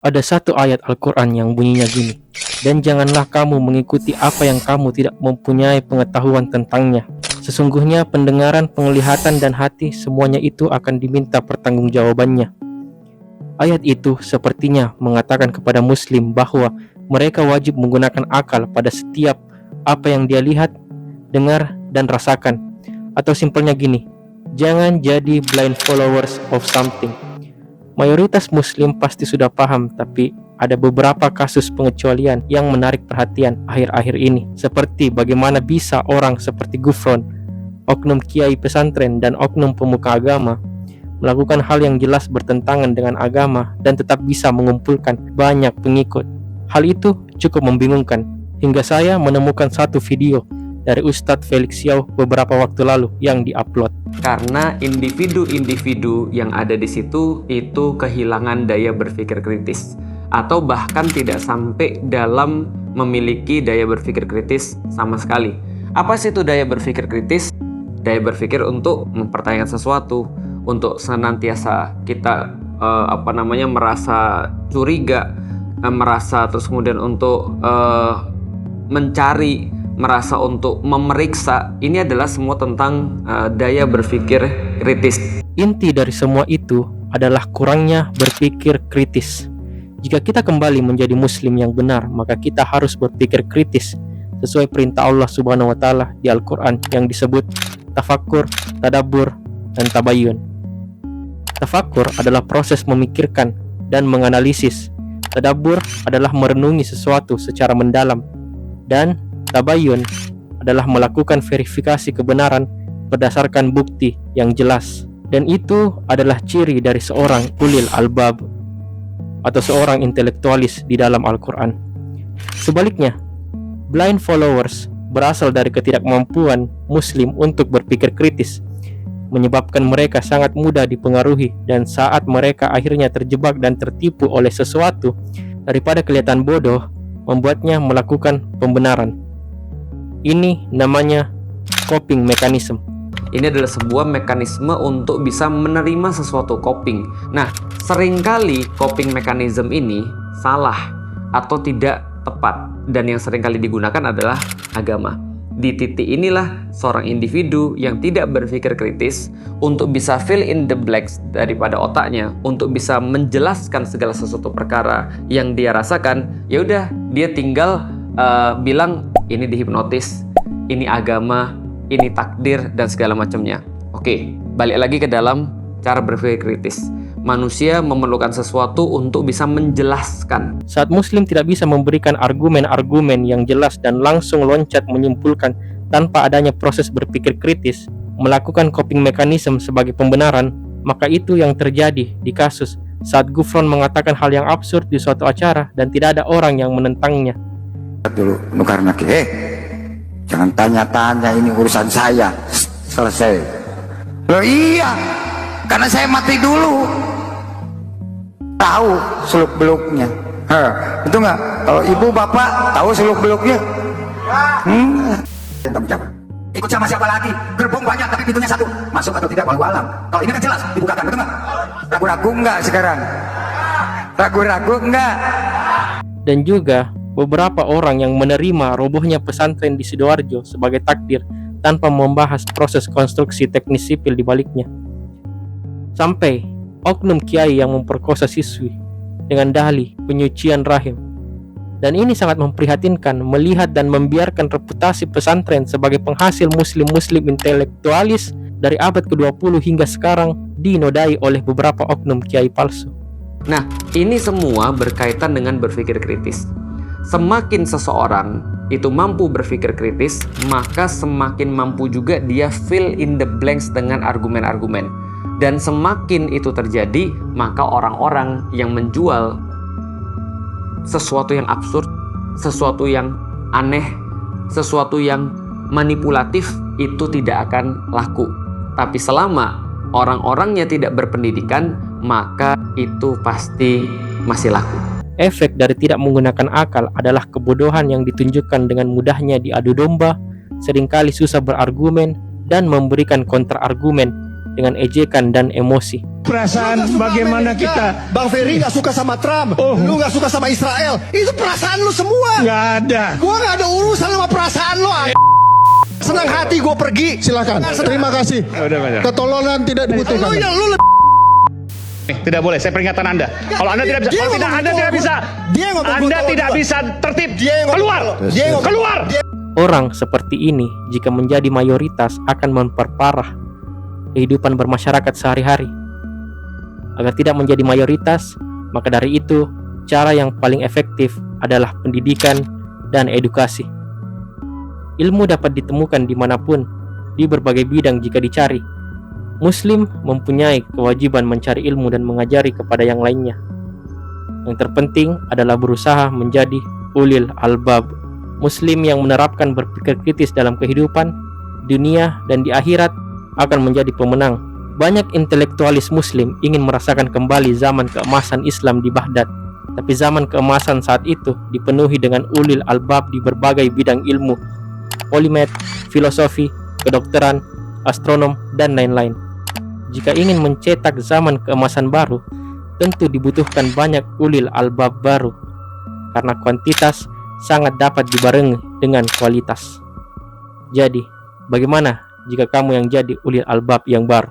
Ada satu ayat Al-Quran yang bunyinya gini, "Dan janganlah kamu mengikuti apa yang kamu tidak mempunyai pengetahuan tentangnya. Sesungguhnya pendengaran, penglihatan, dan hati semuanya itu akan diminta pertanggungjawabannya." Ayat itu sepertinya mengatakan kepada Muslim bahwa mereka wajib menggunakan akal pada setiap apa yang dia lihat, dengar, dan rasakan. Atau simpelnya gini, jangan jadi blind followers of something. Mayoritas Muslim pasti sudah paham, tapi ada beberapa kasus pengecualian yang menarik perhatian akhir-akhir ini, seperti bagaimana bisa orang seperti Gufron, oknum kiai pesantren, dan oknum pemuka agama melakukan hal yang jelas bertentangan dengan agama dan tetap bisa mengumpulkan banyak pengikut. Hal itu cukup membingungkan, hingga saya menemukan satu video dari Ustadz Felix Yau beberapa waktu lalu yang diupload. Karena individu-individu yang ada di situ itu kehilangan daya berpikir kritis, atau bahkan tidak sampai dalam memiliki daya berpikir kritis sama sekali. Apa sih itu daya berpikir kritis? Daya berpikir untuk mempertanyakan sesuatu, untuk senantiasa kita merasa curiga, merasa terus kemudian untuk mencari, merasa untuk memeriksa. Ini adalah semua tentang daya berpikir kritis. Inti dari semua itu adalah kurangnya berpikir kritis. Jika kita kembali menjadi Muslim yang benar, maka kita harus berpikir kritis sesuai perintah Allah Subhanahu wa Ta'ala di Al-Quran yang disebut tafakkur, tadabbur, dan tabayyun. Tafakkur adalah proses memikirkan dan menganalisis. Tadabbur adalah merenungi sesuatu secara mendalam, dan tabayyun adalah melakukan verifikasi kebenaran berdasarkan bukti yang jelas. Dan itu adalah ciri dari seorang ulil albab atau seorang intelektualis di dalam Al-Quran. Sebaliknya, blind followers berasal dari ketidakmampuan Muslim untuk berpikir kritis, menyebabkan mereka sangat mudah dipengaruhi, dan saat mereka akhirnya terjebak dan tertipu oleh sesuatu, daripada kelihatan bodoh, membuatnya melakukan pembenaran. Ini namanya coping mechanism. Ini adalah sebuah mekanisme untuk bisa menerima sesuatu coping. Nah, seringkali coping mechanism ini salah atau tidak tepat, dan yang seringkali digunakan adalah agama. Di titik inilah seorang individu yang tidak berpikir kritis untuk bisa fill in the blanks daripada otaknya, untuk bisa menjelaskan segala sesuatu perkara yang dia rasakan. Ya udah, dia tinggal bilang ini dihipnotis, ini agama, ini takdir, dan segala macamnya. Oke, balik lagi ke dalam cara berpikir kritis. Manusia memerlukan sesuatu untuk bisa menjelaskan. Saat Muslim tidak bisa memberikan argumen-argumen yang jelas dan langsung loncat menyimpulkan tanpa adanya proses berpikir kritis, melakukan coping mechanism sebagai pembenaran, maka itu yang terjadi di kasus saat Gufron mengatakan hal yang absurd di suatu acara dan tidak ada orang yang menentangnya. Dulu nukar lagi, jangan tanya-tanya, ini urusan saya, selesai. Loh iya, karena saya mati dulu, tahu seluk beluknya. Itu nggak? Kalau ibu bapak tahu seluk beluknya? Ikut sama siapa lagi? Gerbong banyak tapi pintunya satu. Masuk atau tidak walau alam. Kalau ini kan jelas dibukakan, betul nggak? Ragu-ragu nggak sekarang? Ragu-ragu nggak? Dan juga beberapa orang yang menerima robohnya pesantren di Sidoarjo sebagai takdir tanpa membahas proses konstruksi teknis sipil di baliknya. Sampai oknum kiai yang memperkosa siswi dengan dalih penyucian rahim. Dan ini sangat memprihatinkan melihat dan membiarkan reputasi pesantren sebagai penghasil muslim-muslim intelektualis dari abad ke-20 hingga sekarang dinodai oleh beberapa oknum kiai palsu. Nah, ini semua berkaitan dengan berpikir kritis. Semakin seseorang itu mampu berpikir kritis, maka semakin mampu juga dia fill in the blanks dengan argumen-argumen. Dan semakin itu terjadi, maka orang-orang yang menjual sesuatu yang absurd, sesuatu yang aneh, sesuatu yang manipulatif itu tidak akan laku. Tapi selama orang-orangnya tidak berpendidikan, maka itu pasti masih laku. Efek dari tidak menggunakan akal adalah kebodohan yang ditunjukkan dengan mudahnya diadu domba, seringkali susah berargumen, dan memberikan kontrargumen dengan ejekan dan emosi. Perasaan bagaimana kita. Bang Ferry gak suka sama Trump, lu gak suka sama Israel, itu perasaan lu semua. Nggak ada. Gua gak ada urusan sama perasaan lu. Senang hati gue pergi. Silakan. Terima kasih. Ketololan tidak dibutuhkan. Tidak boleh, saya peringatan Anda. Kalau Anda tidak bisa, Dia kalau tidak, ngomong Anda tidak bisa. Dia ngomong Anda gua tidak duluan. bisa tertib. Dia yang ngomong Keluar. duluan. Dia yang ngomong- Keluar. Orang seperti ini jika menjadi mayoritas akan memperparah kehidupan bermasyarakat sehari-hari. Agar tidak menjadi mayoritas, maka dari itu cara yang paling efektif adalah pendidikan dan edukasi. Ilmu dapat ditemukan dimanapun, di berbagai bidang jika dicari. Muslim mempunyai kewajiban mencari ilmu dan mengajari kepada yang lainnya. Yang terpenting adalah berusaha menjadi ulil albab. Muslim yang menerapkan berpikir kritis dalam kehidupan, dunia, dan di akhirat akan menjadi pemenang. Banyak intelektualis Muslim ingin merasakan kembali zaman keemasan Islam di Baghdad. Tapi zaman keemasan saat itu dipenuhi dengan ulil albab di berbagai bidang ilmu, polimet, filosofi, kedokteran, astronom, dan lain-lain. Jika ingin mencetak zaman keemasan baru, tentu dibutuhkan banyak ulil albab baru, karena kuantitas sangat dapat dibarengi dengan kualitas. Jadi, bagaimana jika kamu yang jadi ulil albab yang baru?